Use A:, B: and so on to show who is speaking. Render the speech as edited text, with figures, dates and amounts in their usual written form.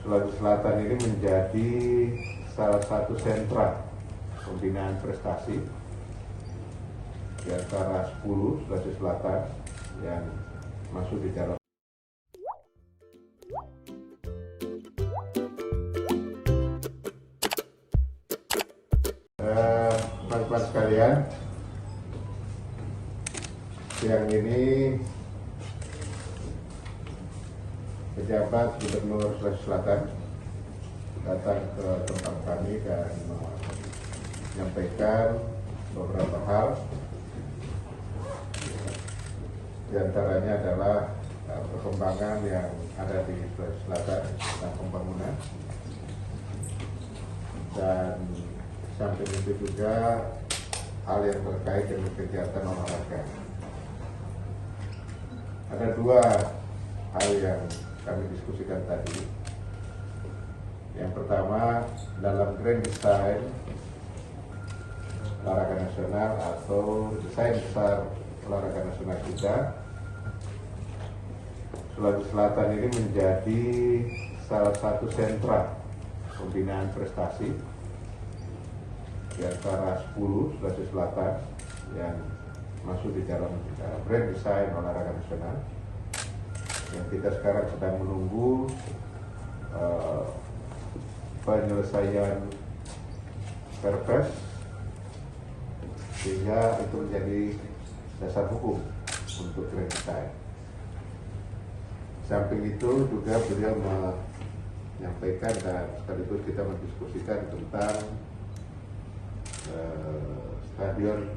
A: Sulawesi Selatan ini menjadi salah satu sentra pembinaan prestasi di antara 10 Sulawesi Selatan yang masuk di dalam. Teman-teman sekalian, siang ini pejabat Gubernur Sulawesi Selatan datang ke tempat kami dan menyampaikan beberapa hal. Di antaranya adalah perkembangan yang ada di Sulawesi Selatan tentang pembangunan, dan samping itu juga hal yang terkait dengan kegiatan olahraga. Ada dua hal yang kami diskusikan tadi. Yang pertama, dalam Grand Design olahraga nasional atau desain besar olahraga nasional kita, Sulawesi Selatan ini menjadi salah satu sentra pembinaan prestasi di antara 10 Sulawesi Selatan yang masuk di dalam Grand Design olahraga nasional, yang kita sekarang sedang menunggu penyelesaian Perpres sehingga itu menjadi dasar hukum untuk Grand Design. Samping itu juga beliau menyampaikan dan sekaligus kita mendiskusikan tentang stadion